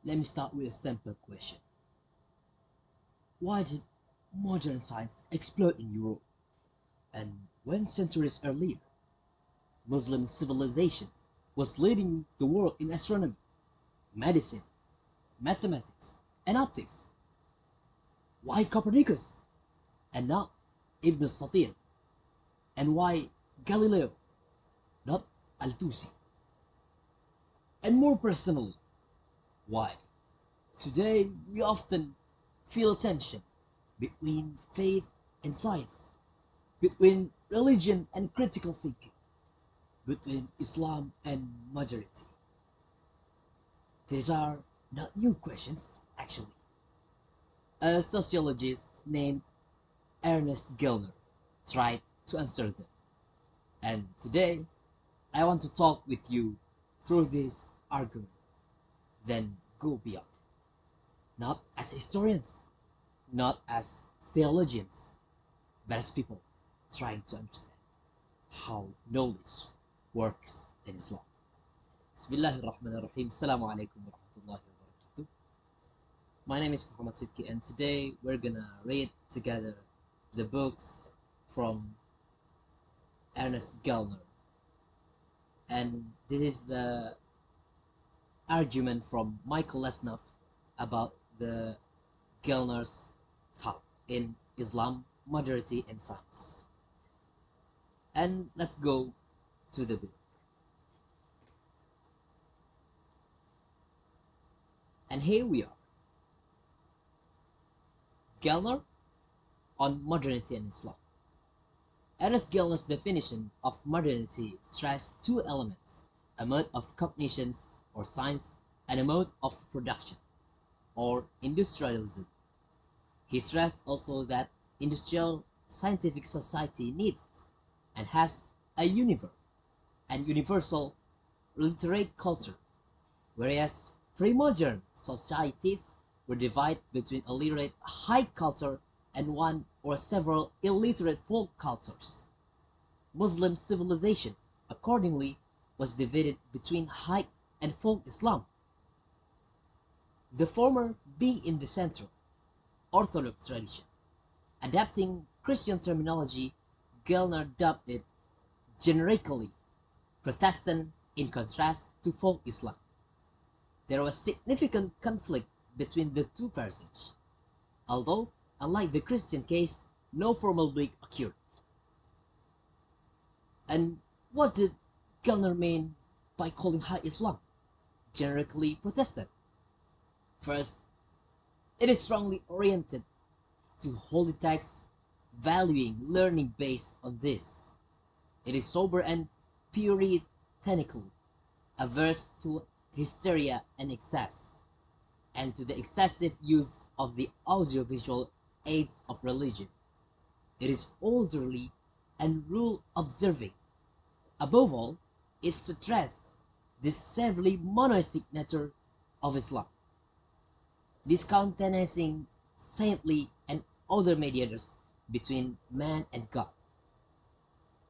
Let me start with a simple question. Why did modern science explode in Europe? And when centuries earlier, Muslim civilization was leading the world in astronomy, medicine, mathematics, and optics? Why Copernicus and not Ibn Satir? And why Galileo, not Al-Tusi? And more personally, why today we often feel a tension between faith and science, between religion and critical thinking, between Islam and majority? These are not new questions, actually. A sociologist named Ernest Gellner tried to answer them. And today, I want to talk with you through this argument, then go beyond. Not as historians, not as theologians, but as people trying to understand how knowledge works in Islam. Bismillahirrahmanirrahim. Assalamu alaikum warahmatullahi wabarakatuh. My name is Muhammad Shidqie, and today we're gonna read together the books from Ernest Gellner. And this is the argument from Michael Lessnoff about the Gellner's thought in Islam, modernity, and science. And let's go to the book. And here we are. Gellner on modernity and Islam. Ernest Gellner's definition of modernity stressed two elements: a mode of cognitions, or science, and a mode of production, or industrialism. He stressed also that industrial scientific society needs and has a universal literate culture, whereas pre-modern societies were divided between a literate high culture and one or several illiterate folk cultures. Muslim civilization, accordingly, was divided between high and folk Islam, the former being in the central, Orthodox tradition. Adapting Christian terminology, Gellner dubbed it generically Protestant in contrast to folk Islam. There was significant conflict between the two passages, although, unlike the Christian case, no formal break occurred. And what did Gellner mean by calling High Islam generically Protestant? First, it is strongly oriented to holy texts, valuing learning based on this. It is sober and puritanical, averse to hysteria and excess, and to the excessive use of the audiovisual aids of religion. It is orderly and rule observing. Above all, it stresses the severely monoistic nature of Islam, discountenancing saintly and other mediators between man and God.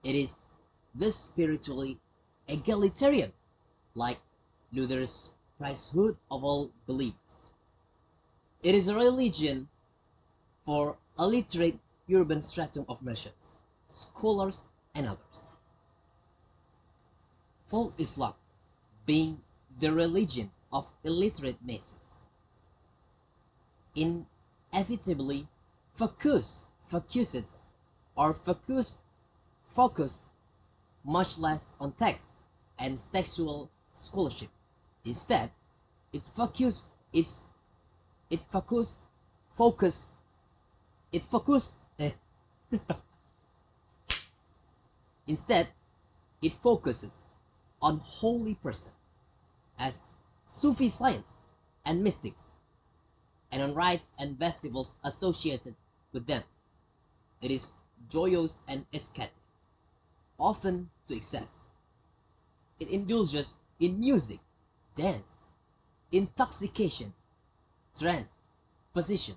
It is thus spiritually egalitarian, like Luther's priesthood of all believers. It is a religion for a literate urban stratum of merchants, scholars, and others. Folk Islam being the religion of illiterate masses, inevitably focuses much less on text and textual scholarship. Instead, it focus it focus focus it focus instead it focuses on holy person as Sufi science and mystics, and on rites and festivals associated with them. It is joyous and ecstatic, often to excess. It indulges in music, dance, intoxication, trance, position.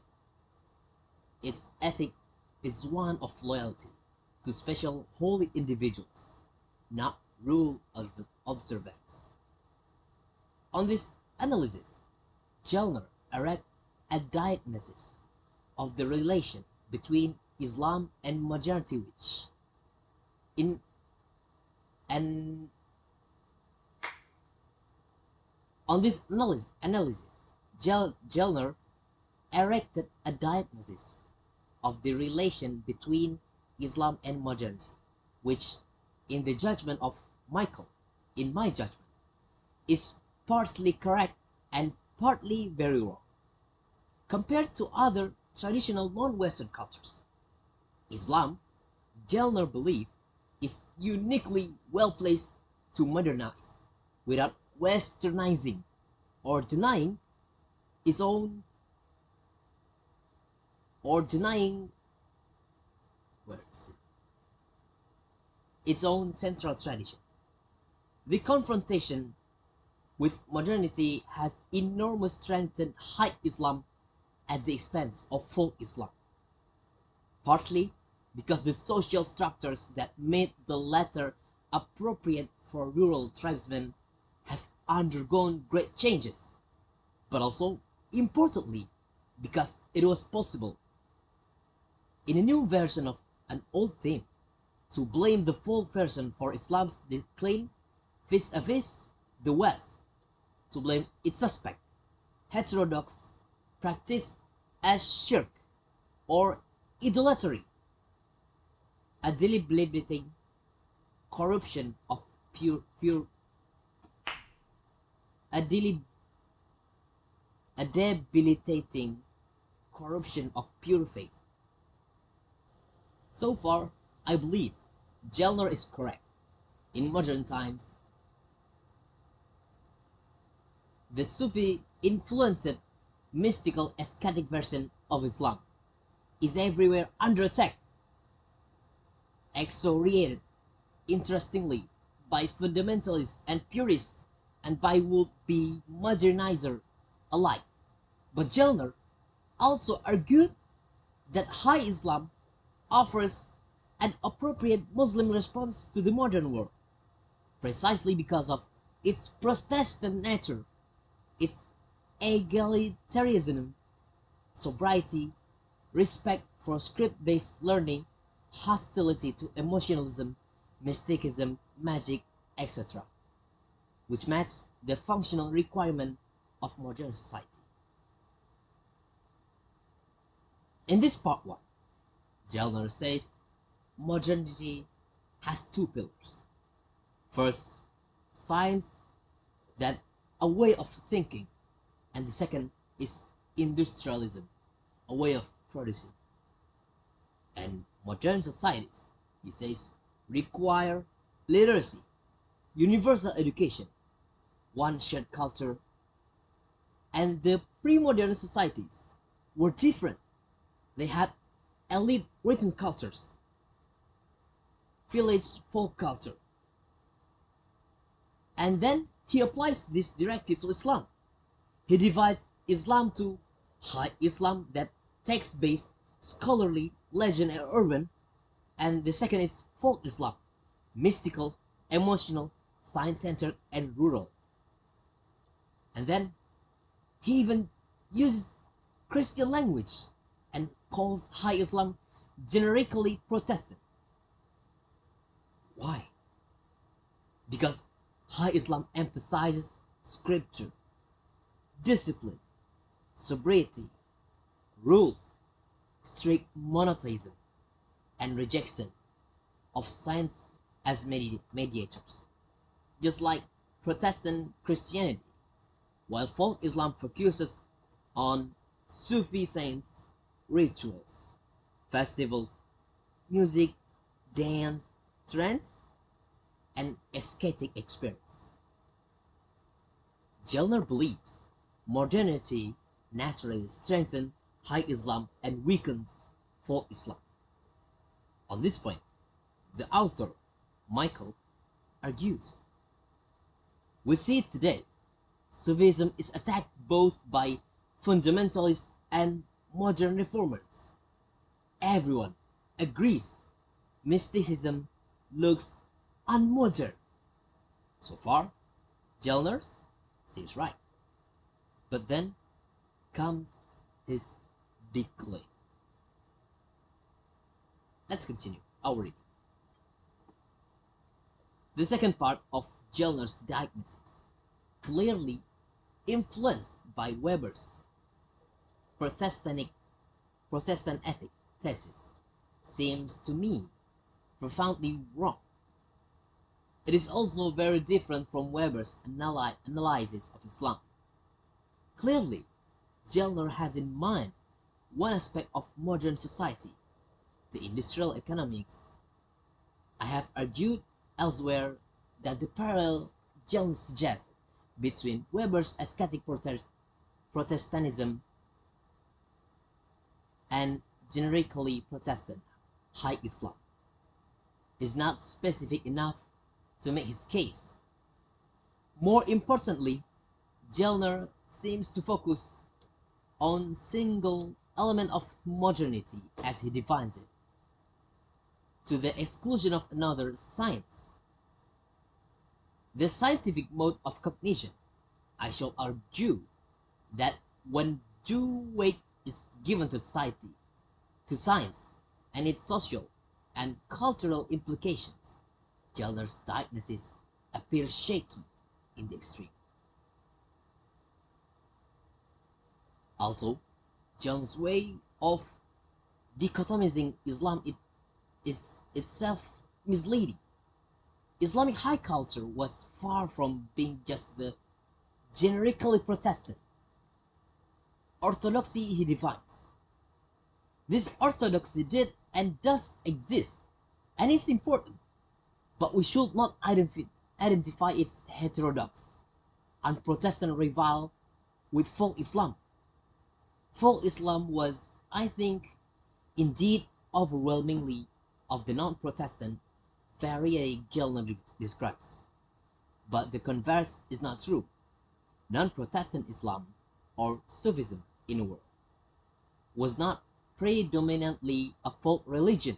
Its ethic is one of loyalty to special holy individuals, not rule of observance. On this analysis, Gellner erects a diagnosis of the relation between Islam and modernity, which in and on this analysis, Gellner erected a diagnosis of the relation between Islam and modernity, which, in the judgment of Michael, in my judgment, is partly correct and partly very wrong. Compared to other traditional non-Western cultures, Islam, Gellner believes, is uniquely well placed to modernize without westernizing or denying its own or denying its own central tradition. The confrontation with modernity has enormously strengthened high Islam at the expense of folk Islam, partly because the social structures that made the latter appropriate for rural tribesmen have undergone great changes, but also, importantly, because it was possible, in a new version of an old theme, to blame the folk version for Islam's decline vis-a-vis the West, to blame its suspect, heterodox practice as shirk or idolatry, a debilitating corruption of a debilitating corruption of pure faith. So far, I believe Gellner is correct. In modern times, the Sufi influenced mystical ascetic version of Islam is everywhere under attack, excoriated, interestingly, by fundamentalists and purists and by would-be modernizer alike. But Gellner also argued that High Islam offers an appropriate Muslim response to the modern world, precisely because of its Protestant nature, its egalitarianism, sobriety, respect for script-based learning, hostility to emotionalism, mysticism, magic, etc., which match the functional requirement of modern society. In this part 1, Gellner says modernity has two pillars. First, science, that a way of thinking, and the second is industrialism, a way of producing. And modern societies, he says, require literacy, universal education, one shared culture, and the pre-modern societies were different. They had elite written cultures, village folk culture, and then he applies this directly to Islam. He divides Islam to High Islam, that text-based, scholarly, legend and urban, and the second is folk Islam, mystical, emotional, science-centered and rural. And then he even uses Christian language and calls High Islam generically Protestant. Why? Because High Islam emphasizes scripture, discipline, sobriety, rules, strict monotheism, and rejection of science as mediators, just like Protestant Christianity, while folk Islam focuses on Sufi saints, rituals, festivals, music, dance, trance, and ascetic experience. Gellner believes modernity naturally strengthens High Islam and weakens folk Islam. On this point, the author, Michael, argues, we see it today. Sufism is attacked both by fundamentalists and modern reformers. Everyone agrees mysticism looks unmodern. So far, Gellner seems right. But then comes his big claim. Let's continue our reading. The second part of Gellner's diagnosis, clearly influenced by Weber's Protestant ethic thesis, seems to me profoundly wrong. It is also very different from Weber's analysis of Islam. Clearly, Gellner has in mind one aspect of modern society, the industrial economics. I have argued elsewhere that the parallel Gellner suggests between Weber's ascetic Protestantism and generically Protestant high Islam is not specific enough to make his case. More importantly, Gellner seems to focus on single element of modernity as he defines it, to the exclusion of another science, the scientific mode of cognition. I shall argue that when due weight is given to society, to science, and its social and cultural implications, Gellner's diagnosis appears shaky in the extreme. Also, Gellner's way of dichotomizing Islam is itself misleading. Islamic high culture was far from being just the generically Protestant orthodoxy he defines. This orthodoxy did and does exist, and is important, but we should not identify its heterodox and Protestant rival with folk Islam. Folk Islam was, I think, indeed overwhelmingly of the non-Protestant variety Gellner describes. But the converse is not true. Non-Protestant Islam, or Sufism in a word, was not predominantly a folk religion.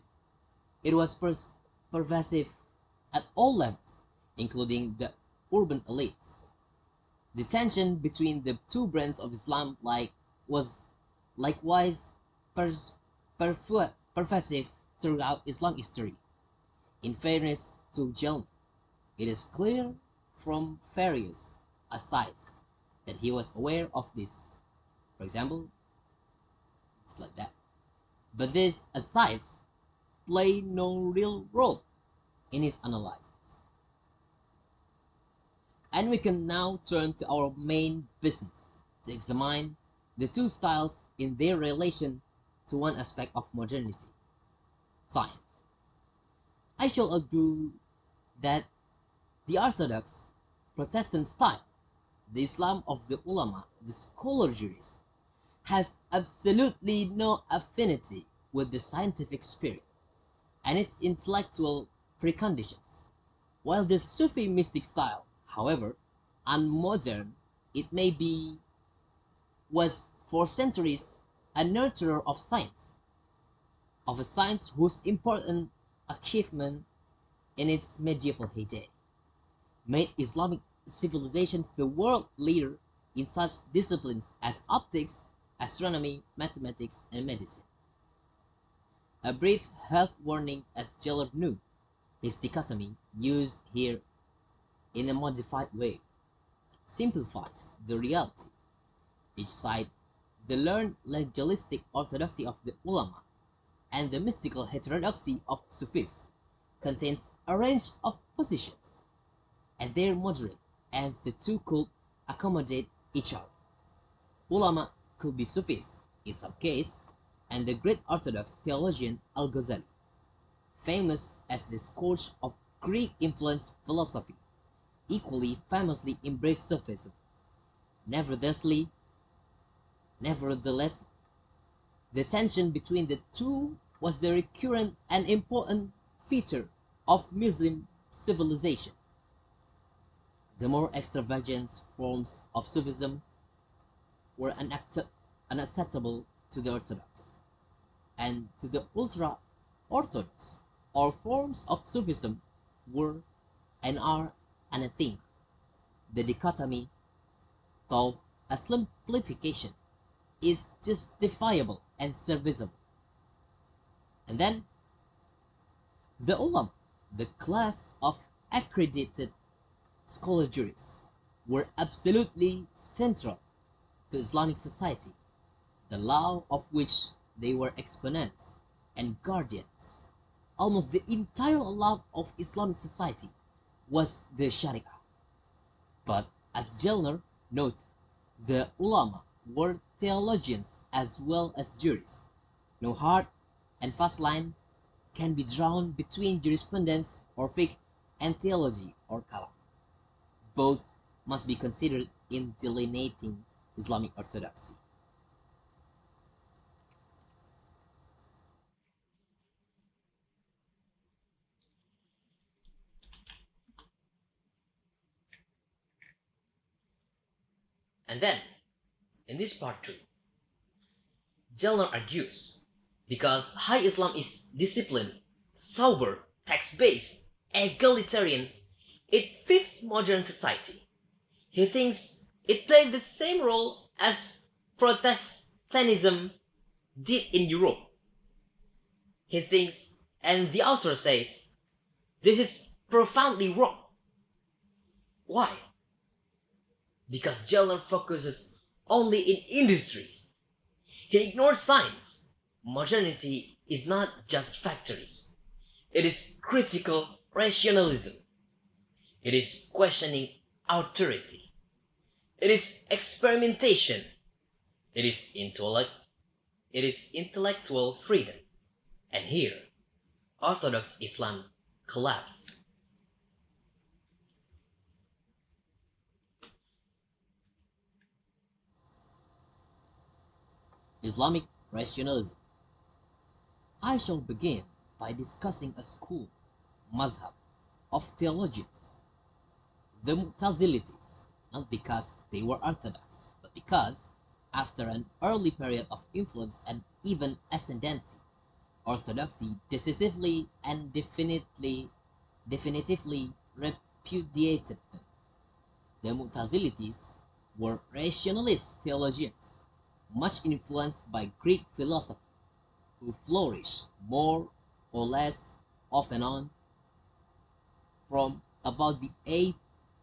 It was pervasive at all levels, including the urban elites. The tension between the two brands of Islam was likewise pervasive throughout Islam history. In fairness to Gellner, it is clear from various asides that he was aware of this. For example, just like that. But these asides play no real role in his analysis. And we can now turn to our main business, to examine the two styles in their relation to one aspect of modernity, science. I shall argue that the orthodox Protestant style, the Islam of the ulama, the scholar jurist, has absolutely no affinity with the scientific spirit and its intellectual preconditions. While the Sufi mystic style, however unmodern it may be, was for centuries a nurturer of science, of a science whose important achievement in its medieval heyday made Islamic civilizations the world leader in such disciplines as optics, astronomy, mathematics, and medicine. A brief health warning, as Gellner knew, his dichotomy, used here in a modified way, simplifies the reality. Each side, the learned legalistic orthodoxy of the ulama and the mystical heterodoxy of Sufis, contains a range of positions, and they're moderate as the two could accommodate each other. Ulama could be Sufis in some case, and the great Orthodox theologian Al-Ghazali, famous as the scourge of Greek-influenced philosophy, equally famously embraced Sufism. Nevertheless, the tension between the two was the recurrent and important feature of Muslim civilization. The more extravagant forms of Sufism were unacceptable to the Orthodox, and to the ultra-Orthodox, all forms of Sufism were and are anathema. The dichotomy, though a simplification, is justifiable and serviceable. And then the ulama, the class of accredited scholar jurists, were absolutely central to Islamic society, the law of which they were exponents and guardians. Almost the entire law of Islamic society was the Sharia. But as Gellner notes, the ulama were theologians as well as jurists. No hard and fast line can be drawn between jurisprudence or fiqh and theology or kalam. Both must be considered in delineating Islamic orthodoxy. And then, in this part 2, Gellner argues, because High Islam is disciplined, sober, text-based, egalitarian, it fits modern society. He thinks it played the same role as Protestantism did in Europe. He thinks, and the author says, this is profoundly wrong. Why? Because Gellner focuses only in industries. He ignores science. Modernity is not just factories. It is critical rationalism. It is questioning authority. It is experimentation. It is intellectual freedom. And here, Orthodox Islam collapsed. Islamic rationalism. I shall begin by discussing a school, madhab, of theologians, the Mu'tazilites, not because they were orthodox, but because, after an early period of influence and even ascendancy, orthodoxy decisively and definitively repudiated them. The Mu'tazilites were rationalist theologians, much influenced by Greek philosophy, who flourished more or less off and on from about the 8th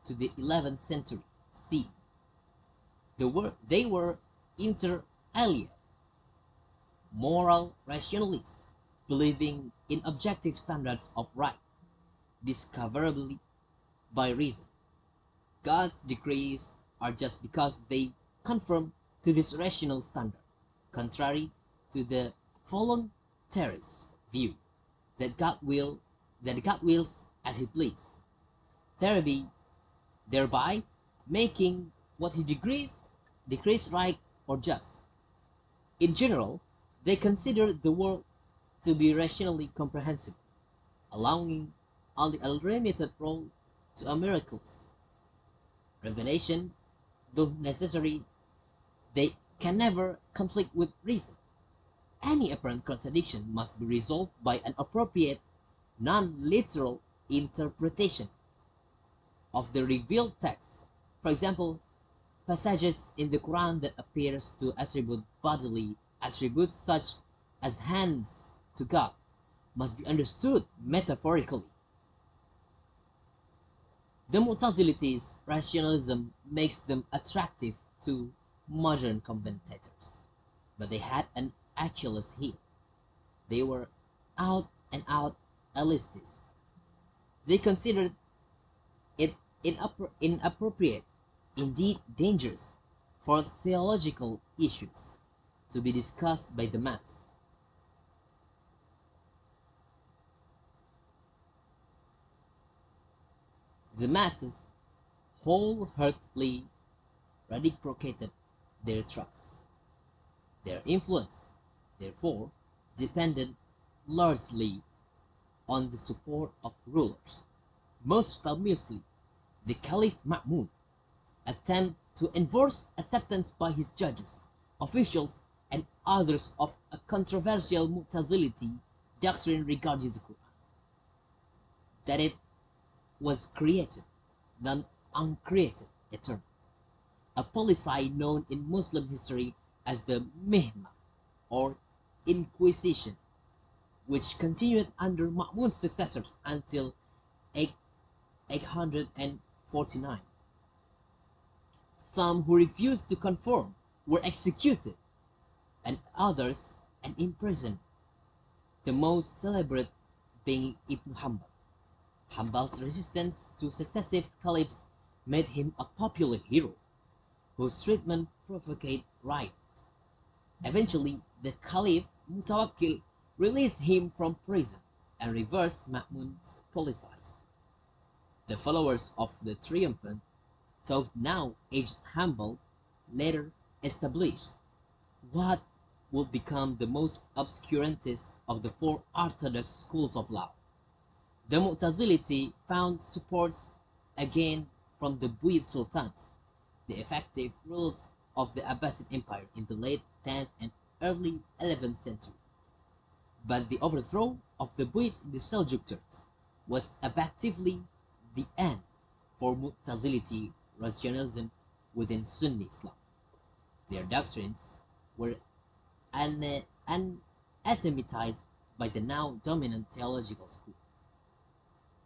to the 11th century CE. They were inter alia moral rationalists, believing in objective standards of right, discoverable by reason. God's decrees are just because they conform to this rational standard, contrary to the voluntarist view that God wills as he please, thereby making what he decrees right or just. In general, they consider the world to be rationally comprehensible, allowing all the unlimited role to a miraculous revelation, though necessary. They can never conflict with reason. Any apparent contradiction must be resolved by an appropriate, non-literal interpretation of the revealed text. For example, passages in the Quran that appears to attribute bodily attributes such as hands to God must be understood metaphorically. The Mu'tazilites' rationalism makes them attractive to modern commentators, but they had an Achilles heel. They were out and out Alistics. They considered it inappropriate, indeed dangerous, for theological issues to be discussed by the mass. The masses wholeheartedly reciprocated their trust. Their influence, therefore, depended largely on the support of rulers. Most famously, the Caliph Ma'mun attempted to enforce acceptance by his judges, officials, and others of a controversial Mu'tazilite doctrine regarding the Quran, that it was created, not uncreated, eternal. A policy known in Muslim history as the Mihna or Inquisition, which continued under Ma'mun's successors until 849. Some who refused to conform were executed, and others imprisoned, the most celebrated being Ibn Hanbal. Hanbal's resistance to successive caliphs made him a popular hero, whose treatment provoked riots. Eventually, the Caliph Mutawakkil released him from prison and reversed Ma'mun's policies. The followers of the triumphant, though now aged Hanbal, later established what would become the most obscurantist of the four orthodox schools of law. The Mu'tazility found supports again from the Buyid Sultans, the effective rulers of the Abbasid Empire in the late 10th and early 11th century. But the overthrow of the Buyid in the Seljuk Turks was effectively the end for Mu'tazility rationalism within Sunni Islam. Their doctrines were anathematized by the now dominant theological school.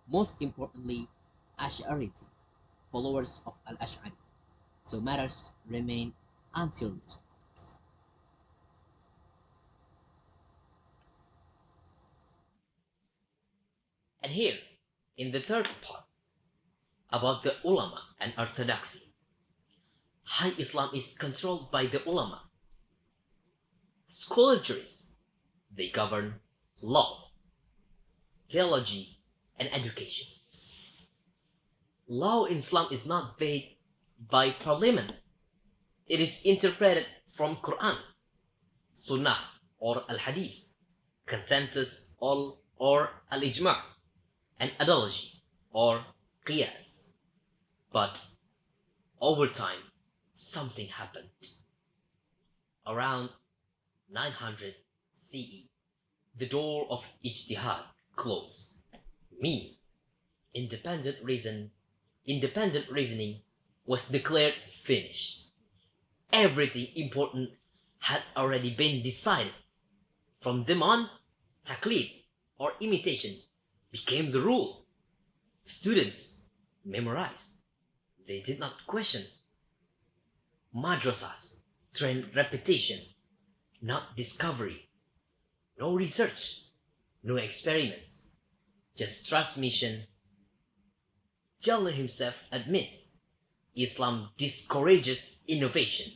Most importantly, Ash'arites, followers of Al-Ash'ari, so matters remain until recent times. And here, in the third part, about the ulama and orthodoxy. High Islam is controlled by the ulama. Scholarship, they govern law, theology, and education. Law in Islam is not made by parliament. It is interpreted from Quran, Sunnah, or Al-Hadith, consensus, or Al-Ijma', and analogy, or Qiyas. But over time, something happened. Around 900 CE, the door of ijtihad closed. Meaning, independent reasoning was declared finished. Everything important had already been decided. From then on, taqlid, or imitation, became the rule. Students memorized. They did not question. Madrasas trained repetition, not discovery. No research, no experiments, just transmission. Gellner himself admits Islam discourages innovation,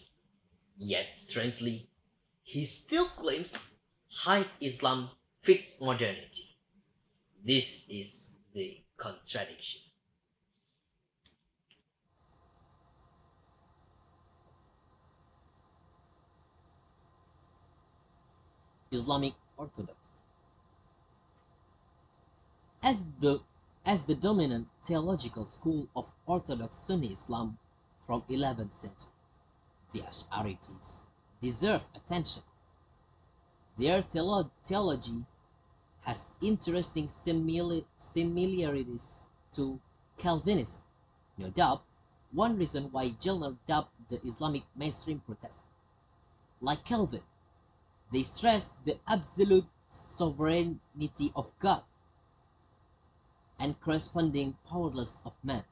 yet strangely, he still claims high Islam fits modernity. This is the contradiction. Islamic Orthodoxy. As the dominant theological school of Orthodox Sunni Islam from 11th century, the Ash'arites deserve attention. Their theology has interesting similarities to Calvinism. No doubt, one reason why Gellner dubbed the Islamic mainstream Protestant. Like Calvin, they stress the absolute sovereignty of God and corresponding powerlessness of man.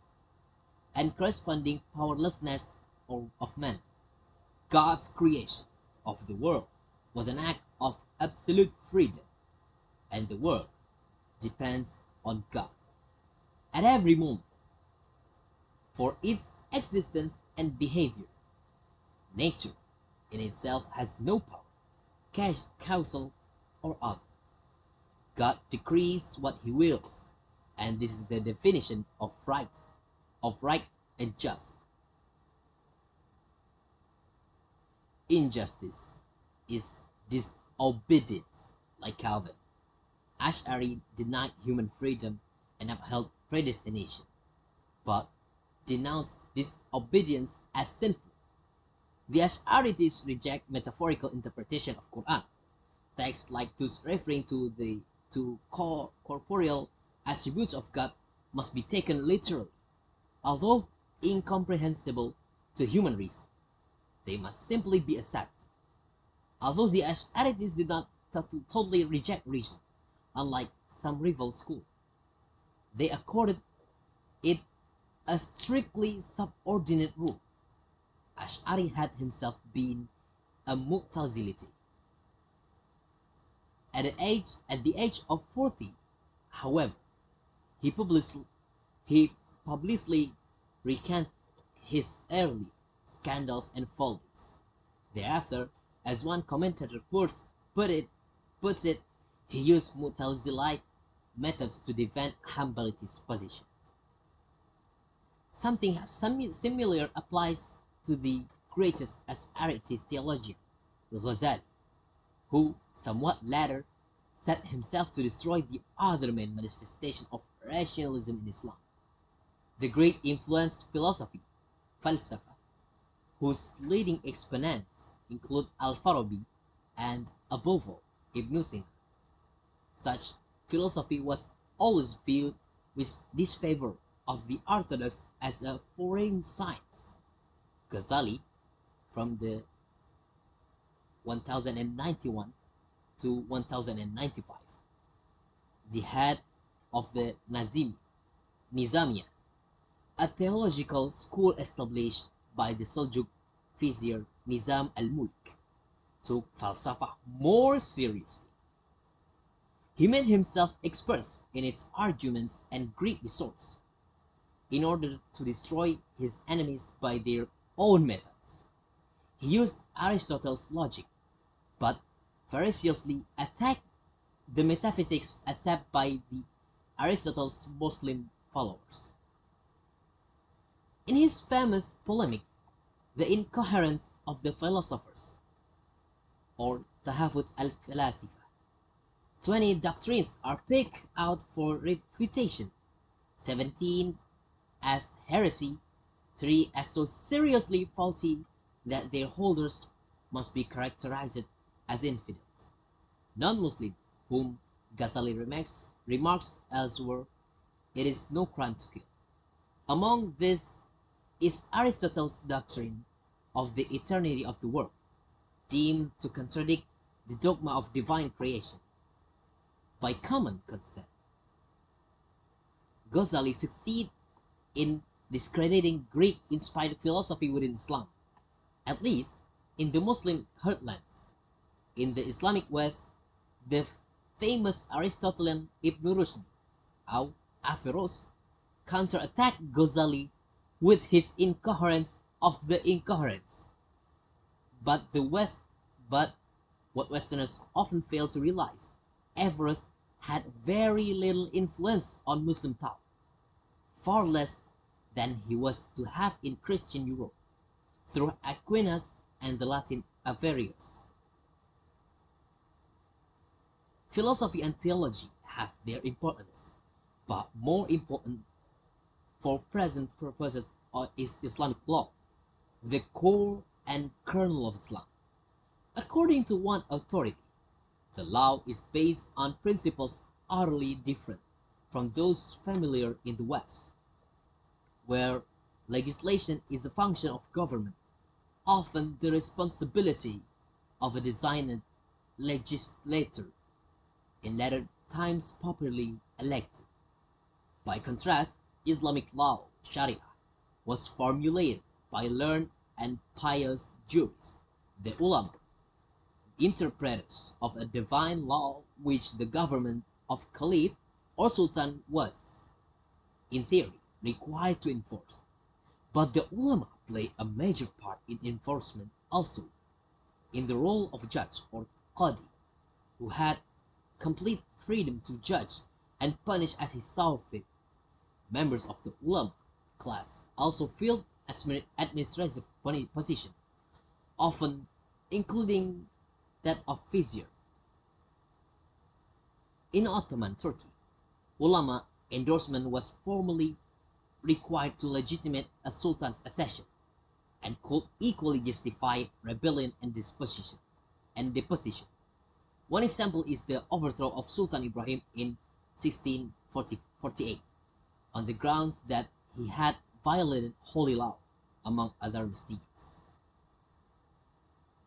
God's creation of the world was an act of absolute freedom, and the world depends on God at every moment for its existence and behavior. Nature in itself has no power, causal or other. God decrees what he wills, and this is the definition of right and just. Injustice is disobedience, like Calvin. Ash'ari denied human freedom and upheld predestination, but denounced disobedience as sinful. The Ash'arites reject metaphorical interpretation of Quran. Texts like those referring to corporeal attributes of God must be taken literally, although incomprehensible to human reason. They must simply be accepted. Although the Ash'arites did not totally reject reason, unlike some rival schools, they accorded it a strictly subordinate role. Ash'ari had himself been a Mu'tazilite. At the age of 40, however, he publicly recanted his early scandals and follies. Thereafter, as one commentator puts it, he used Mu'tazilite methods to defend Hanbaliti's position. Something similar applies to the greatest Ash'ari theologian, Ghazali, who somewhat later set himself to destroy the other main manifestation of rationalism in Islam, the great influenced philosophy, falsafa, whose leading exponents include Al-Farabi and, above all, Ibn Sina. Such philosophy was always viewed with disfavor of the orthodox as a foreign science. Ghazali, from the 1091 to 1095, the head of the Nizamiya, a theological school established by the Seljuk vizier Nizam al-Mulk, took falsafa more seriously. He made himself expert in its arguments and great resource, in order to destroy his enemies by their own methods. He used Aristotle's logic, but ferociously attacked the metaphysics accepted by the Aristotle's Muslim followers. In his famous polemic, The Incoherence of the Philosophers, or Tahafut al-Falasifa, 20 doctrines are picked out for refutation, 17 as heresy, 3 as so seriously faulty that their holders must be characterized as infidels. Non-Muslim, whom Ghazali remarks elsewhere, it is no crime to kill. Among these is Aristotle's doctrine of the eternity of the world, deemed to contradict the dogma of divine creation. By common consent, Ghazali succeeded in discrediting Greek-inspired philosophy within Islam, at least in the Muslim heartlands. In the Islamic West, the famous Aristotelian Ibn Rushd, Averroes, counterattacked Ghazali with his incoherence of the incoherence. But what Westerners often fail to realize, Averroes had very little influence on Muslim thought, far less than he was to have in Christian Europe, through Aquinas and the Latin Averroes. Philosophy and theology have their importance, but more important for present purposes is Islamic law, the core and kernel of Islam. According to one authority, the law is based on principles utterly different from those familiar in the West, where legislation is a function of government, often the responsibility of a designated legislator, in later times popularly elected. By contrast, Islamic law, Sharia, was formulated by learned and pious jurists, the ulama, interpreters of a divine law which the government of caliph or sultan was, in theory, required to enforce. But the ulama play a major part in enforcement also, in the role of judge or qadi, who had complete freedom to judge and punish as he saw fit. Members of the ulama class also filled administrative position, often including that of vizier. In Ottoman Turkey, ulama endorsement was formally required to legitimate a sultan's accession, and could equally justify rebellion and deposition. One example is the overthrow of Sultan Ibrahim in 1648, on the grounds that he had violated holy law, among other misdeeds.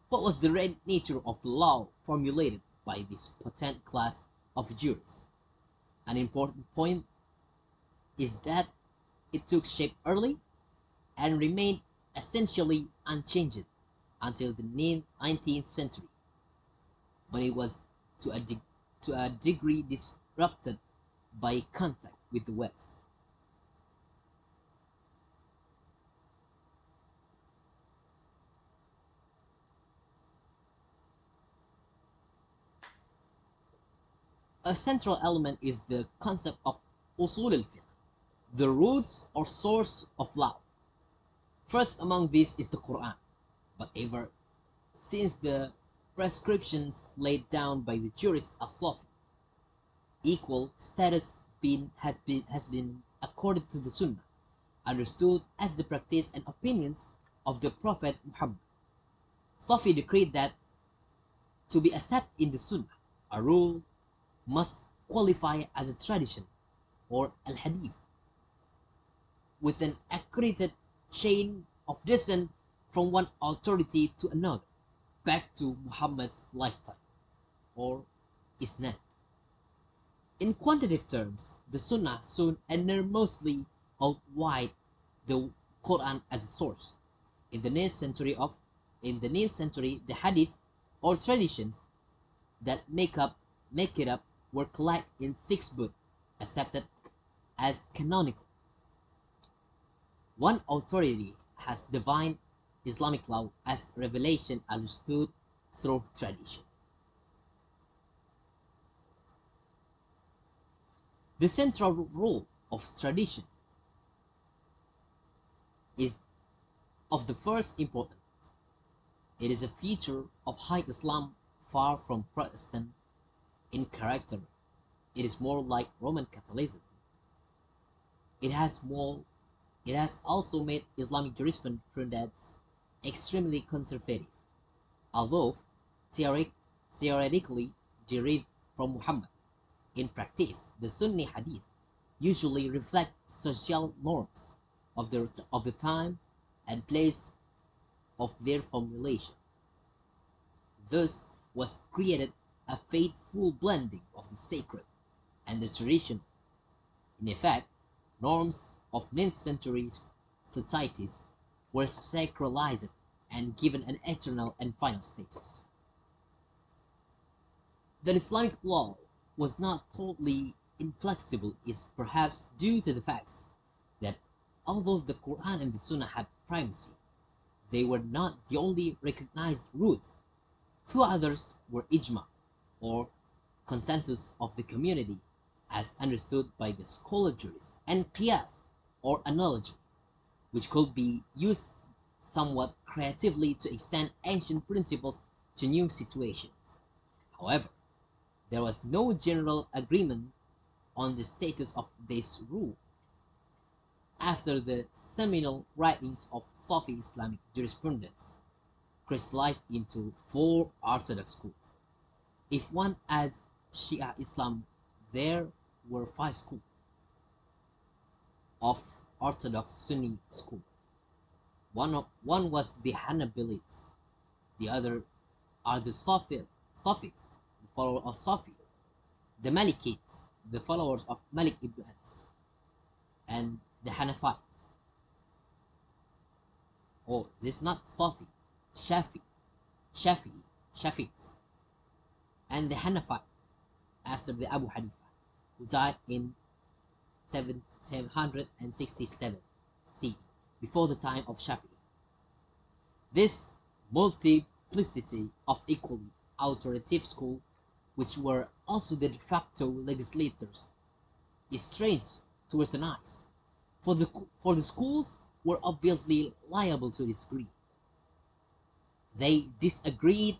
What was the nature of the law formulated by this potent class of jurists? An important point is that it took shape early and remained essentially unchanged until the 19th century, when it was to a degree disrupted by contact with the West. A central element is the concept of usul al-fiqh, the roots or source of law. First among these is the Quran, but ever since the prescriptions laid down by the jurist as-Safi, equal status has been accorded to the Sunnah, understood as the practice and opinions of the Prophet Muhammad. Safi decreed that to be accepted in the Sunnah, a rule must qualify as a tradition or al-hadith with an accredited chain of descent from one authority to another back to Muhammad's lifetime or isnad. In quantitative terms, the Sunnah soon enormously outweighed the Quran as a source. In the 9th century, the Hadith or traditions that make it up were collected in 6 books, accepted as canonical. One authority has defined Islamic law as revelation understood through tradition. The central role of tradition is of the first importance. It is a feature of high Islam far from Protestant in character. It is more like Roman Catholicism. It has also made Islamic jurisprudence extremely conservative, although theoretically derived from Muhammad. In practice, the Sunni Hadith usually reflect social norms of the time and place of their formulation. Thus was created a faithful blending of the sacred and the traditional. In effect, norms of 9th century societies were sacralized and given an eternal and final status. That Islamic law was not totally inflexible is perhaps due to the facts that although the Quran and the Sunnah had primacy, they were not the only recognized roots. 2 others were ijma, or consensus of the community as understood by the scholar jurists, and qiyas, or analogy, which could be used somewhat creatively to extend ancient principles to new situations. However, there was no general agreement on the status of this rule. After the seminal writings of Sufi Islamic jurisprudence crystallized into 4 orthodox schools. If one adds Shia Islam, there were 5 schools of orthodox Sunni school. One was the Hanabalites, the other are the Sufis, the followers of Sufi, the Malikites, the followers of Malik ibn Anas, and the Hanafites. Oh, this is not Sufi, Shafi'ites, and the Hanafites after the Abu Hanifa, who died in 767 CE, before the time of Shafi'i. This multiplicity of equally authoritative schools, which were also the de facto legislators, is strange to Western eyes, for the schools were obviously liable to disagree. They disagreed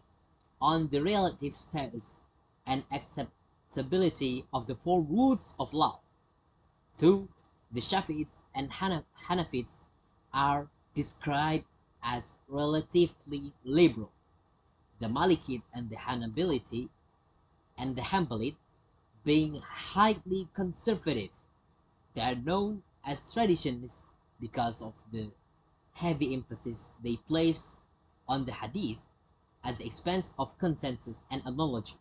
on the relative status and acceptability of the 4 roots of law. 2. The Shafi'ites and Hanafites are described as relatively liberal. The Malikites and the Hanbalite being highly conservative. They are known as traditionists because of the heavy emphasis they place on the hadith at the expense of consensus and analogy.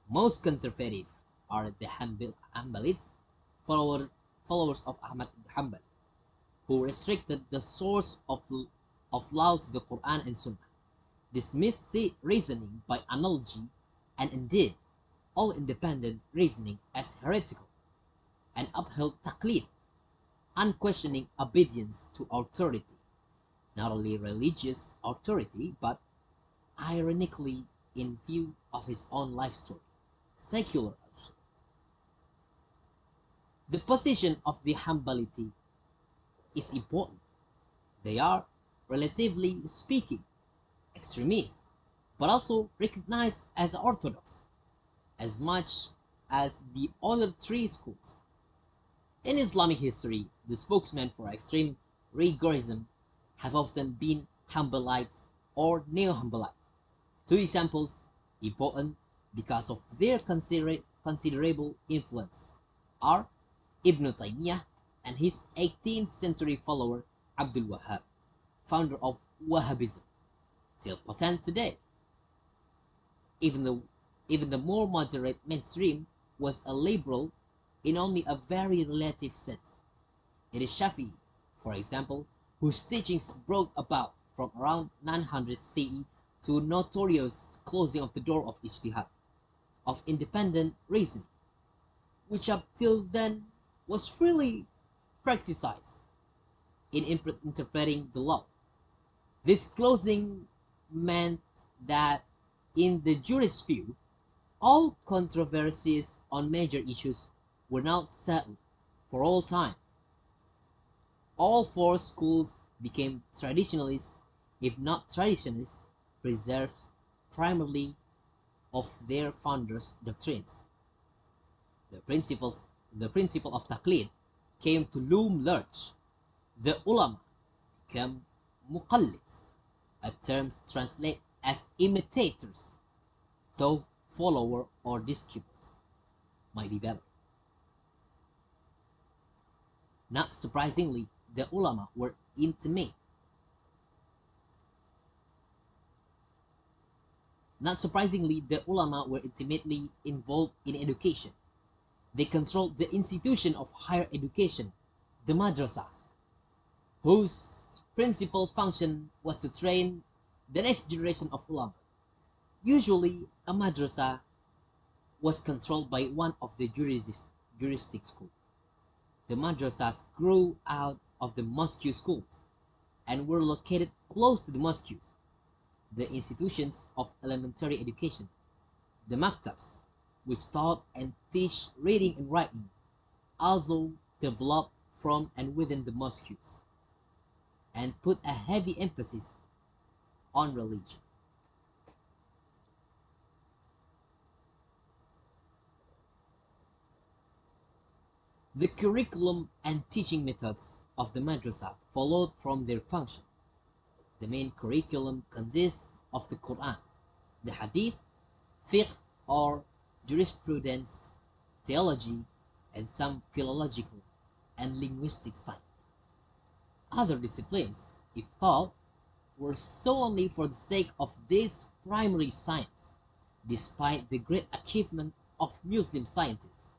Most conservative are the Hanbalites, followers of Ahmad ibn Hanbal, who restricted the source of law to the Quran and Sunnah, dismissed reasoning by analogy, and indeed all independent reasoning as heretical, and upheld taqlid, unquestioning obedience to authority, not only religious authority, but ironically in view of his own life story, secular also. The position of the Hanbalite is important. They are, relatively speaking, extremists, but also recognized as orthodox, as much as the other three schools. In Islamic history, the spokesmen for extreme rigorism have often been Hanbalites or Neo-Hanbalites. Two examples, important because of their considerable influence, are Ibn Taymiyyah and his 18th century follower Abdul Wahhab, founder of Wahhabism, still potent today. Even the more moderate mainstream was a liberal in only a very relative sense. It is Shafi'i, for example, whose teachings brought about from around 900 CE to notorious closing of the door of ijtihad, of independent reasoning, which up till then was freely practiced in interpreting the law. This closing meant that, in the jurist's view, all controversies on major issues were now settled for all time. All four schools became traditionalists, if not traditionalists, preserved primarily of their founders' doctrines. The principle of taqlid came to loom large. The ulama became muqallids, a term translated as imitators, though follower or disciples might be better. Not surprisingly, the ulama were intimately involved in education. They controlled the institution of higher education, the madrasas, whose principal function was to train the next generation of ulama. Usually, a madrasa was controlled by one of the juristic schools. The madrasas grew out of the mosque schools and were located close to the mosques. The institutions of elementary education, the maktabs, which taught and teach reading and writing, also developed from and within the mosques and put a heavy emphasis on religion. The curriculum and teaching methods of the madrasa followed from their function. The main curriculum consists of the Quran, the Hadith, fiqh or jurisprudence, theology, and some philological and linguistic science. Other disciplines, if taught, were so only for the sake of this primary science, despite the great achievement of Muslim scientists.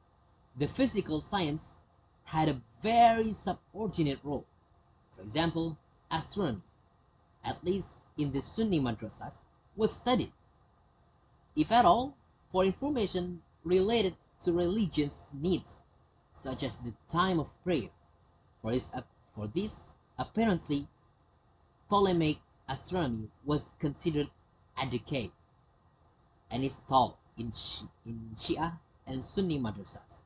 The physical science had a very subordinate role. For example, astronomy, at least in the Sunni madrasas, was studied, if at all, for information related to religion's needs, such as the time of prayer. For this, apparently, Ptolemaic astronomy was considered adequate and is taught in Shia and Sunni madrasas,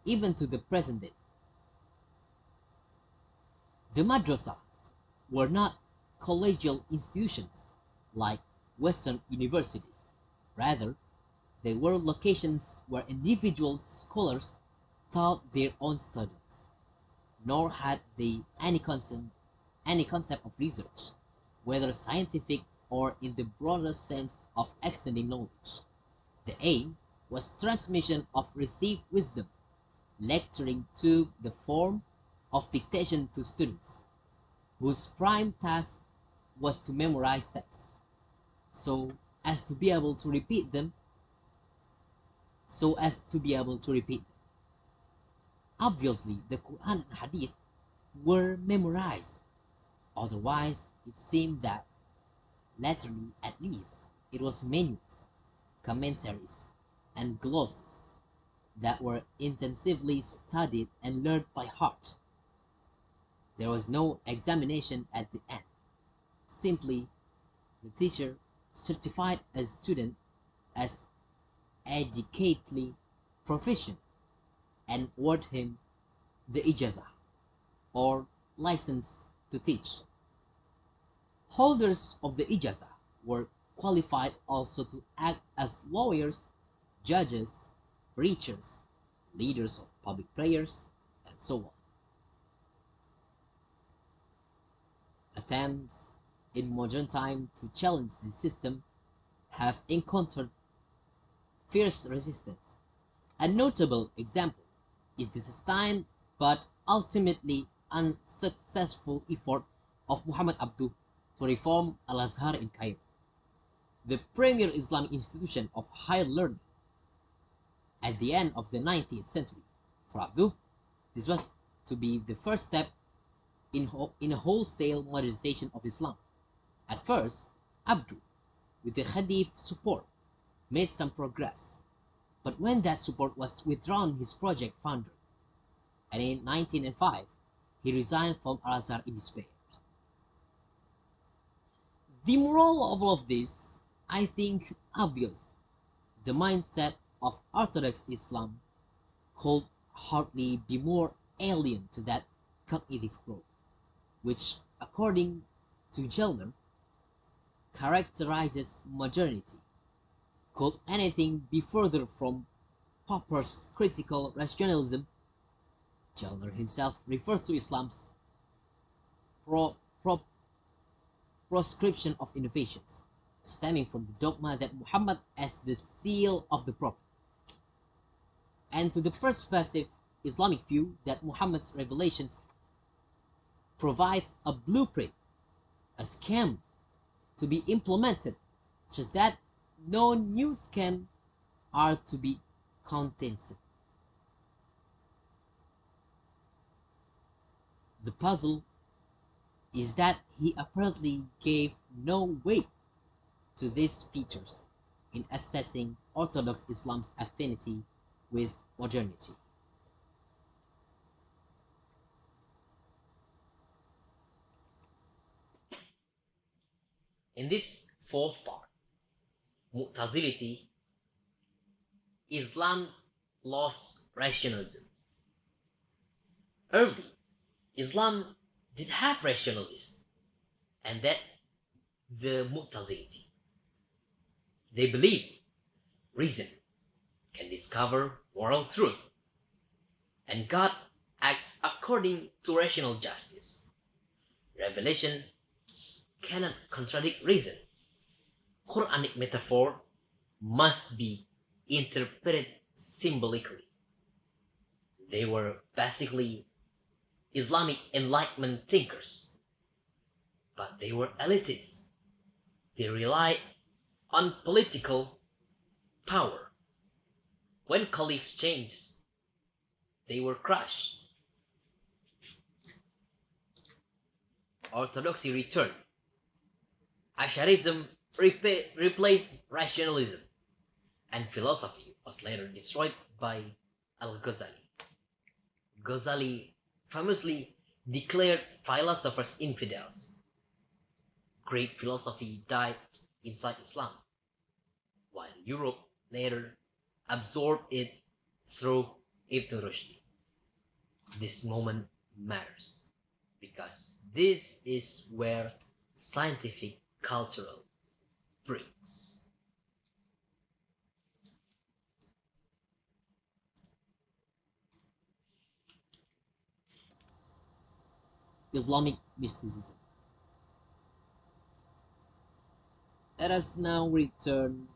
even to the present day. The madrasas were not collegial institutions like Western universities. Rather, they were locations where individual scholars taught their own students, nor had they any concept of research, whether scientific or in the broader sense of extending knowledge. The aim was transmission of received wisdom. Lecturing took the form of dictation to students, whose prime task was to memorize texts, so as to be able to repeat them, so as to be able to repeat them. Obviously, the Quran and Hadith were memorized. Otherwise, it seemed that, latterly at least, it was manuals, commentaries, and glosses that were intensively studied and learned by heart. There was no examination at the end. Simply, the teacher certified a student as educatedly proficient and awarded him the ijazah, or license to teach. Holders of the ijazah were qualified also to act as lawyers, judges, preachers, leaders of public prayers, and so on. Attempts in modern time to challenge the system have encountered fierce resistance. A notable example is the sustained but ultimately unsuccessful effort of Muhammad Abduh to reform Al-Azhar in Cairo, the premier Islamic institution of higher learning. At the end of the 19th century, for Abduh, this was to be the first step in a wholesale modernization of Islam. At first, Abduh, with the Khadif support, made some progress, but when that support was withdrawn, his project foundered, and in 1905 he resigned from Al-Azhar in despair. The moral of all of this, I think, obvious. The mindset of Orthodox Islam could hardly be more alien to that cognitive growth, which, according to Gellner, characterizes modernity. Could anything be further from Popper's critical rationalism? Gellner himself refers to Islam's proscription of innovations, stemming from the dogma that Muhammad as the seal of the prophet, and to the persuasive Islamic view that Muhammad's revelations provides a blueprint, a scheme to be implemented, such that no new scheme are to be contested. The puzzle is that he apparently gave no weight to these features in assessing Orthodox Islam's affinity with modernity. In this fourth part, Mu'tazility, Islam lost rationalism. Early, Islam did have rationalists, and that the Mu'tazility. They believe reason can discover moral truth, and God acts according to rational justice. Revelation cannot contradict reason. Quranic metaphor must be interpreted symbolically. They were basically Islamic Enlightenment thinkers, but they were elitists. They relied on political power. When Caliph changed, they were crushed. Orthodoxy returned. Asharism replaced rationalism, and philosophy was later destroyed by Al-Ghazali. Ghazali famously declared philosophers infidels. Great philosophy died inside Islam, while Europe later absorbed it through Ibn Rushd. This moment matters because this is where scientific cultural breaks. Islamic mysticism. Let us now return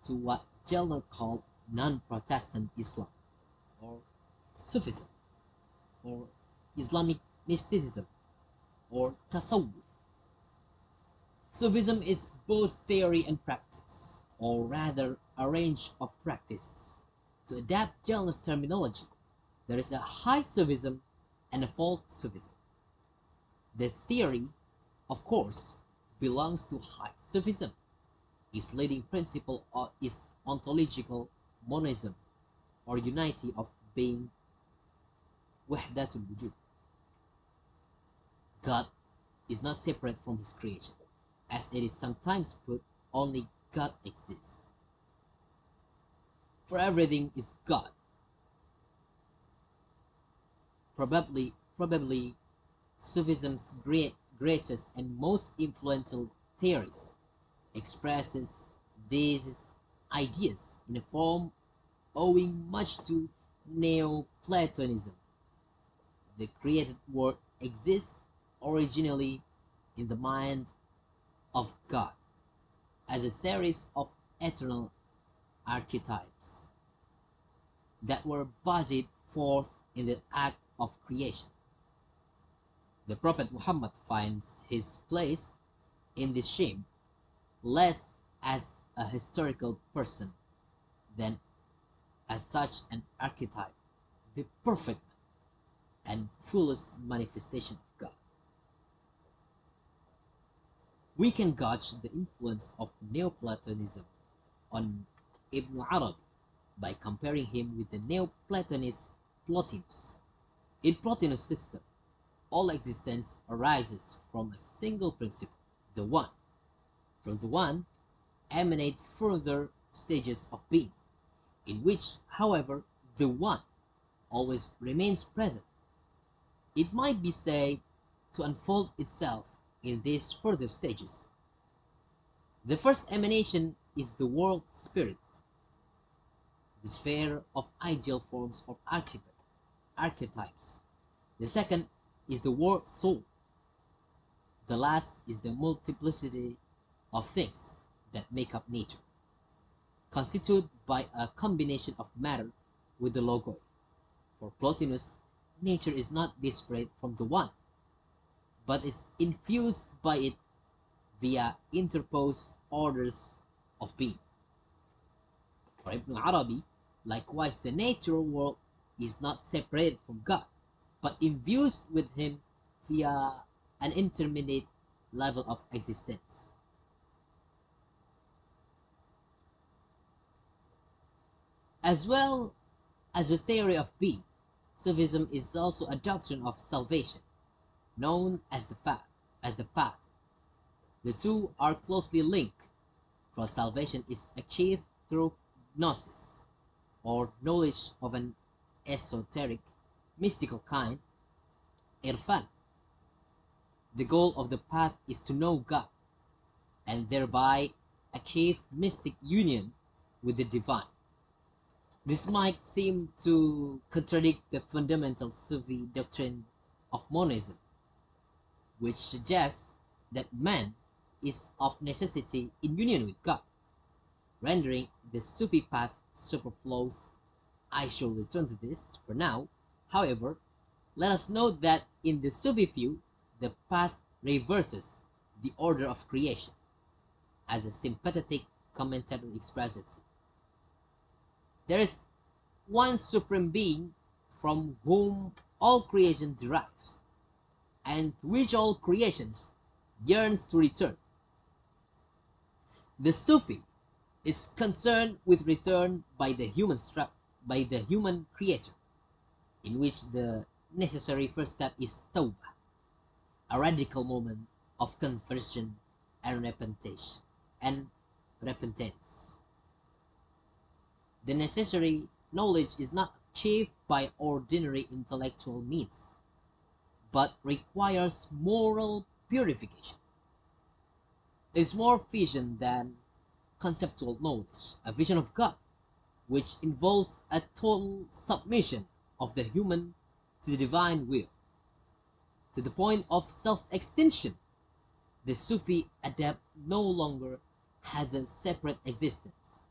to what Gellner called non-Protestant Islam, or Sufism, or Islamic mysticism, or Tasawwuf. Sufism is both theory and practice. or rather a range of practices. To adapt Gellner's terminology, there is a high sufism and a false sufism. The theory, of course, belongs to high sufism. Its leading principle is ontological monism, or unity of being, wahdatul wujud. God is not separate from his creation. As it is sometimes put, only God exists. For everything is God. Probably Sufism's greatest and most influential theories expresses these ideas in a form owing much to Neoplatonism. The created world exists originally in the mind of God as a series of eternal archetypes that were bodied forth in the act of creation. The Prophet Muhammad finds his place in this scheme less as a historical person than as such an archetype, the perfect and fullest manifestation of God. We can gauge the influence of Neoplatonism on Ibn Arabi by comparing him with the Neoplatonist Plotinus. In Plotinus' system, all existence arises from a single principle, the One. From the One emanate further stages of being, in which, however, the One always remains present. It might be said to unfold itself in these further stages. The first emanation is the world spirit, the sphere of ideal forms or archetypes. The second is the world soul. The last is the multiplicity of things that make up nature, constituted by a combination of matter with the logoi. For Plotinus, nature is not disparate from the One, but is infused by it via interposed orders of being. For Ibn Arabi, likewise, the natural world is not separated from God, but infused with him via an intermediate level of existence. As well as a theory of being, Sufism is also a doctrine of salvation, known as the path. The two are closely linked, for salvation is achieved through gnosis, or knowledge of an esoteric, mystical kind, irfan. The goal of the path is to know God, and thereby achieve mystic union with the divine. This might seem to contradict the fundamental Sufi doctrine of monism, which suggests that man is of necessity in union with God, rendering the Sufi path superfluous. I shall return to this for now. However, let us note that in the Sufi view, the path reverses the order of creation, as a sympathetic commentator expresses it. There is one supreme being from whom all creation derives, and to which all creations yearns to return. The Sufi is concerned with return by the human creator, in which the necessary first step is tawbah, a radical moment of conversion and repentance. The necessary knowledge is not achieved by ordinary intellectual means, but requires moral purification. It is more vision than conceptual knowledge, a vision of God, which involves a total submission of the human to the divine will. To the point of self-extinction, the Sufi adept no longer has a separate existence.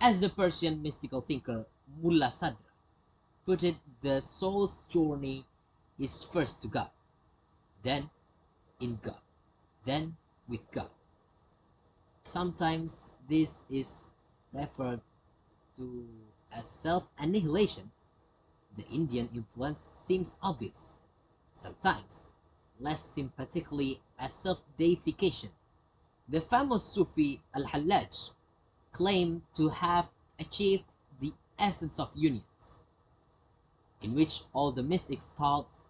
As the Persian mystical thinker Mulla Sadra put it, the soul's journey is first to God, then in God, then with God. Sometimes this is referred to as self-annihilation. The Indian influence seems obvious, sometimes less sympathetically as self-deification. The famous Sufi Al-Hallaj claimed to have achieved the essence of unions, in which all the mystic's thoughts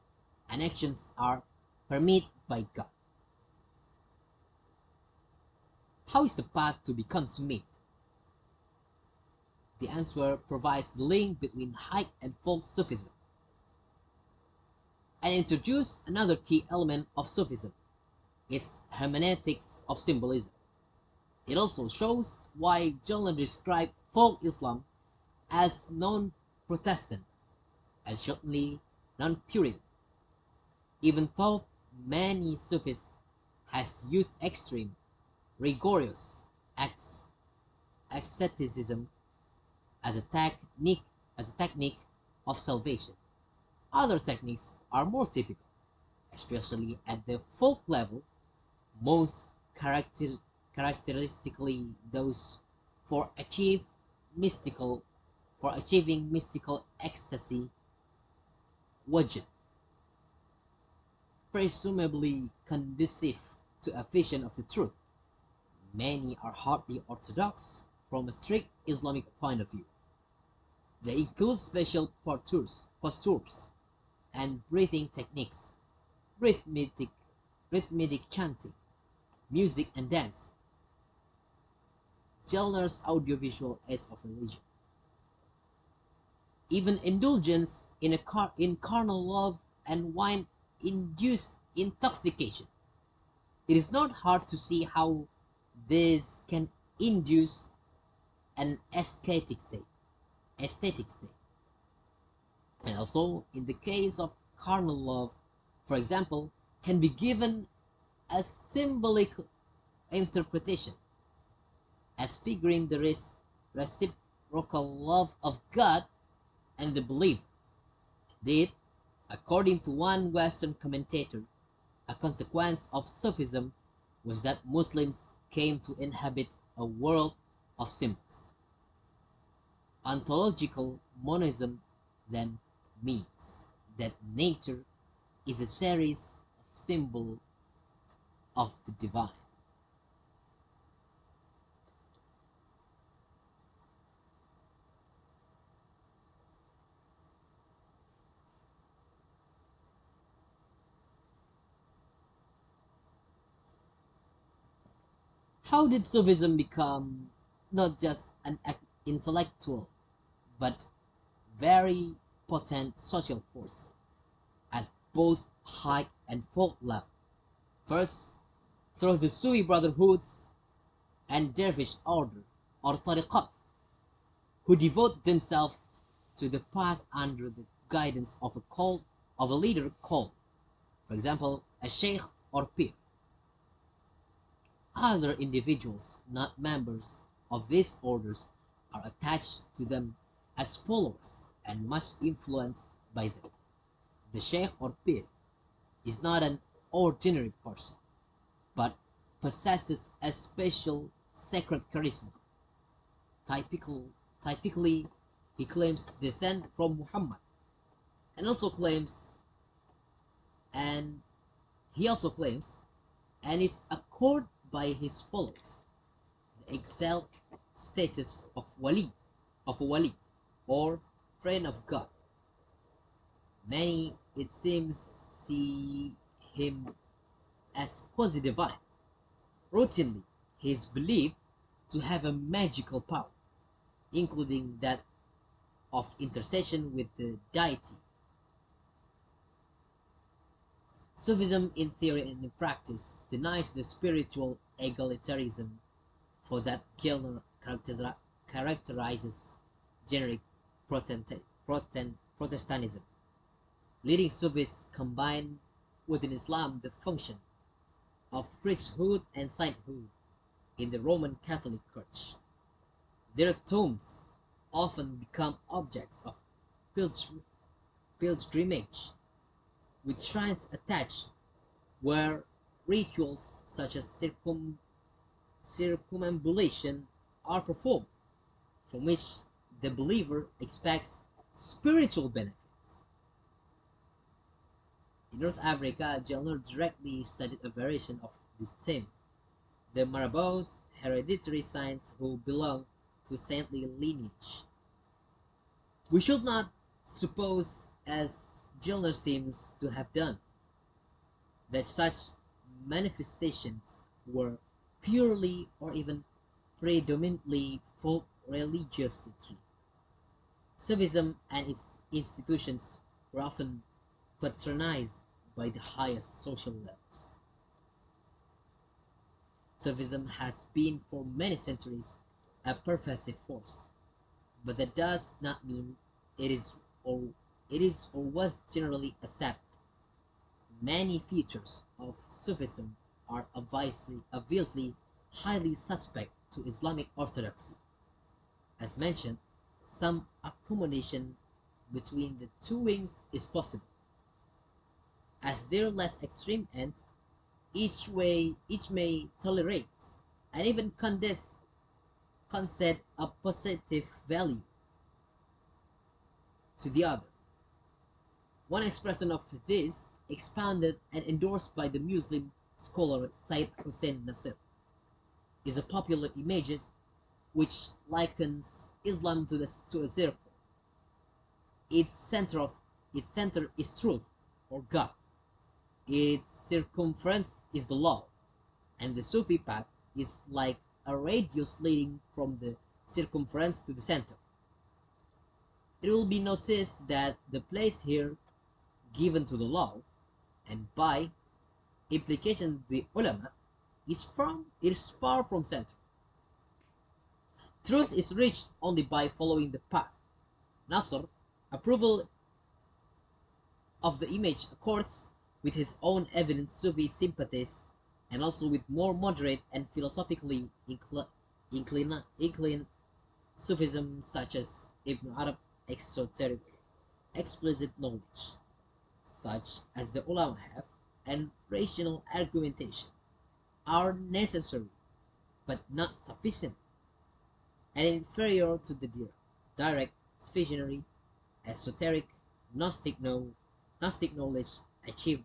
and actions are permitted by God. How is the path to be consummate? The answer provides the link between hike and folk Sufism, and introduce another key element of Sufism, its hermeneutics of symbolism. It also shows why Gellner described folk Islam as non-Protestant and certainly non-Puritan, even though many Sufis has used extreme, rigorous asceticism as a technique of salvation. Other techniques are more typical, especially at the folk level, most characteristically those for achieve mystical for achieving mystical ecstasy, wajid, presumably conducive to a vision of the truth. Many are hardly orthodox from a strict Islamic point of view. They include special postures and breathing techniques, rhythmic, rhythmic chanting, music and dance. Gellner's audiovisual aids of religion. Even indulgence in carnal love and wine induce intoxication. It is not hard to see how this can induce an aesthetic state. And also, in the case of carnal love, for example, can be given a symbolic interpretation as figuring the reciprocal love of God and the believer. Indeed, according to one Western commentator, a consequence of Sufism was that Muslims came to inhabit a world of symbols. Ontological monism then means that nature is a series of symbols of the divine. How did Sufism become not just an intellectual but very potent social force at both high and folk level? First, through the Sufi brotherhoods and dervish order or tariqats, who devote themselves to the path under the guidance of a leader called, for example, a sheikh or pir. Other individuals not members of these orders are attached to them as followers and much influenced by them. The sheikh or pir is not an ordinary person, but possesses a special sacred charisma. Typically, he claims descent from Muhammad, and also claims, and he also claims, and is accorded by his followers, the exalted status of a wali, or friend of God. Many, it seems, see him as quasi-divine. Routinely, he is believed to have a magical power, including that of intercession with the deity. Sufism in theory and in practice denies the spiritual egalitarianism for that Gellner characterizes generic Protestantism. Leading Sufis combine within Islam the function of priesthood and sainthood in the Roman Catholic Church. Their tombs often become objects of pilgrimage, with shrines attached where rituals such as circumambulation are performed, from which the believer expects spiritual benefits. In North Africa, Gellner directly studied a variation of this theme, the marabouts, hereditary saints who belong to saintly lineage. We should not suppose, as Gellner seems to have done, that such manifestations were purely or even predominantly folk religiosity. Sufism and its institutions were often patronized by the highest social levels. Sufism has been for many centuries a pervasive force, but that does not mean it is or was generally accepted. Many features of Sufism are obviously highly suspect to Islamic orthodoxy. As mentioned, some accommodation between the two wings is possible. As their less extreme ends, each may tolerate and even concede a positive value to the other. One expression of this, expounded and endorsed by the Muslim scholar Said Hussein Nasir, is a popular image which likens Islam to a circle. Its center is truth or God. Its circumference is the law, and the Sufi path is like a radius leading from the circumference to the center. It will be noticed that the place here given to the law, and by implication the ulama, is far from center. Truth is reached only by following the path. Nasr, approval of the image accords with his own evident Sufi sympathies, and also with more moderate and philosophically inclined Sufism such as Ibn Arab exoteric explicit knowledge, such as the ulama have, and rational argumentation are necessary but not sufficient, and inferior to the direct visionary, esoteric, Gnostic knowledge achieved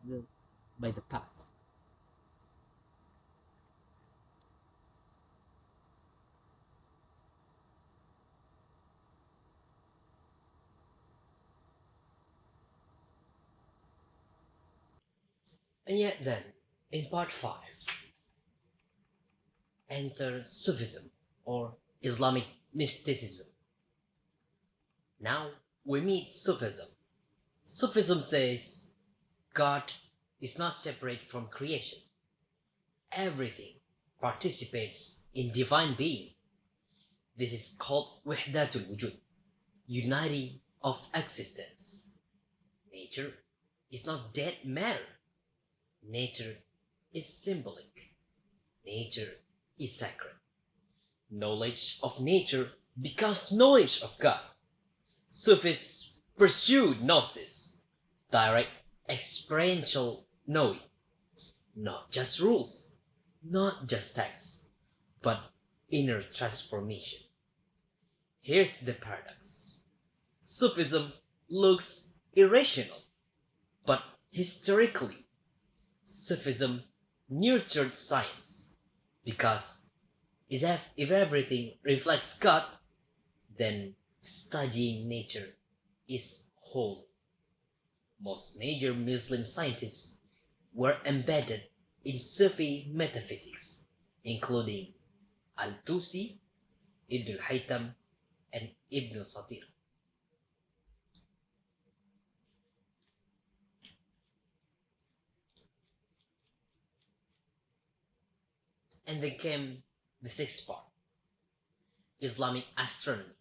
by the path. And yet then, in part 5, enter Sufism or Islamic mysticism. Now we meet Sufism. Sufism says God is not separate from creation. Everything participates in divine being. This is called Wahdatul Wujud, unity of existence. Nature is not dead matter. Nature is symbolic. Nature is sacred. Knowledge of nature becomes knowledge of God. Sufis pursue gnosis, direct experiential knowing, not just rules, not just texts, but inner transformation. Here's the paradox. Sufism looks irrational, but historically, Sufism nurtured science, because if everything reflects God, then studying nature is holy. Most major Muslim scientists were embedded in Sufi metaphysics, including Al-Tusi, Ibn al-Haytham, and Ibn Satir. And then came the sixth part, Islamic astronomy,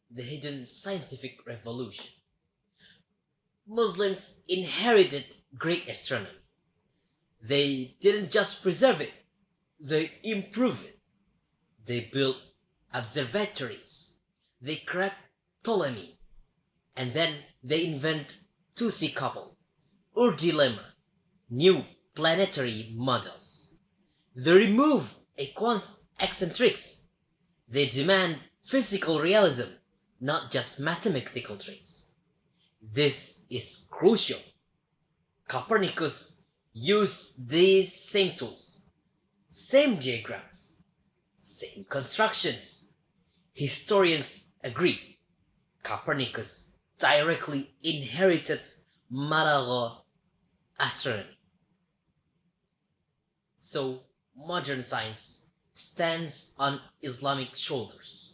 the hidden scientific revolution. Muslims inherited Greek astronomy. They didn't just preserve it, they improved it. They built observatories, they cracked Ptolemy, and then they invent Tusi couple, Urdi lemma, new planetary models. They remove eccentrics. They demand physical realism, not just mathematical traits. This is crucial. Copernicus used these same tools, same diagrams, same constructions. Historians agree Copernicus directly inherited Malaga astronomy. So modern science stands on Islamic shoulders.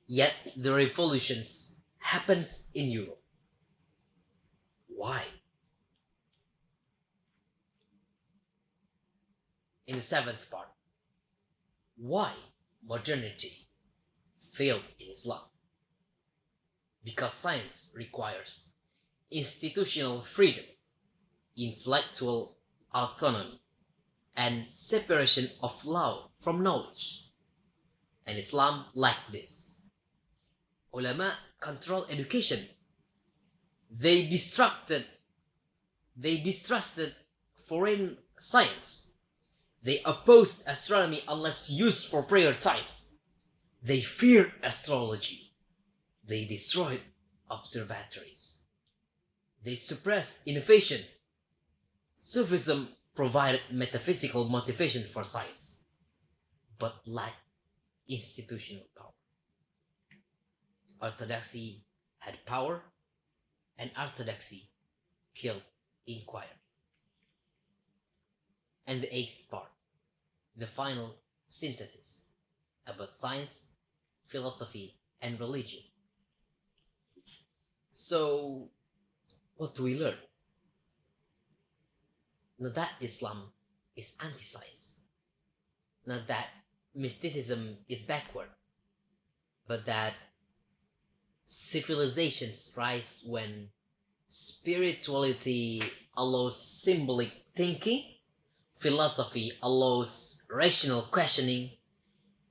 Yet the revolutions happens in Europe. Why? In the seventh part, why modernity failed in Islam? Because science requires institutional freedom, intellectual autonomy, and separation of law from knowledge. And Islam lacked this. Ulama controlled education. They distrusted foreign science. They opposed astronomy unless used for prayer times. They feared astrology. They destroyed observatories. They suppressed innovation. Sufism provided metaphysical motivation for science, but lacked institutional power. Orthodoxy had power, and orthodoxy killed inquiry. And the eighth part, the final synthesis about science, philosophy, and religion. So, what do we learn? Not that Islam is anti-science, not that mysticism is backward, but that civilizations rise when spirituality allows symbolic thinking, philosophy allows rational questioning,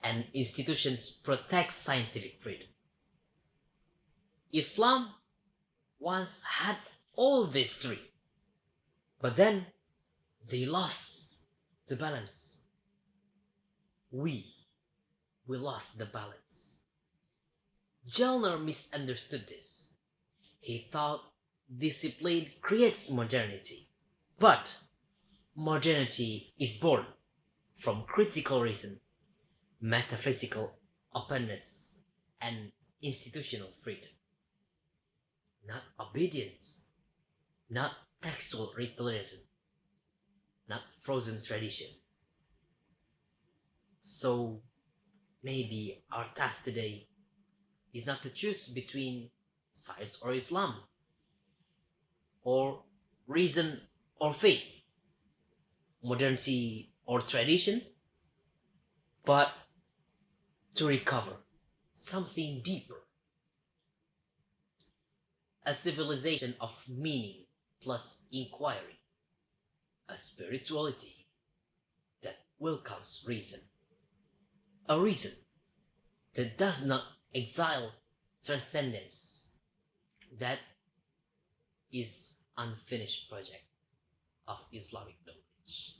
and institutions protect scientific freedom. Islam once had all these three, but then they lost the balance. We lost the balance. Gellner misunderstood this. He thought discipline creates modernity, but modernity is born from critical reason, metaphysical openness, and institutional freedom. Not obedience, not textual ritualism, not frozen tradition. So maybe our task today is not to choose between science or Islam, or reason or faith, modernity or tradition, but to recover something deeper. A civilization of meaning plus inquiry, a spirituality that welcomes reason, a reason that does not exile transcendence. That is unfinished project of Islamic knowledge.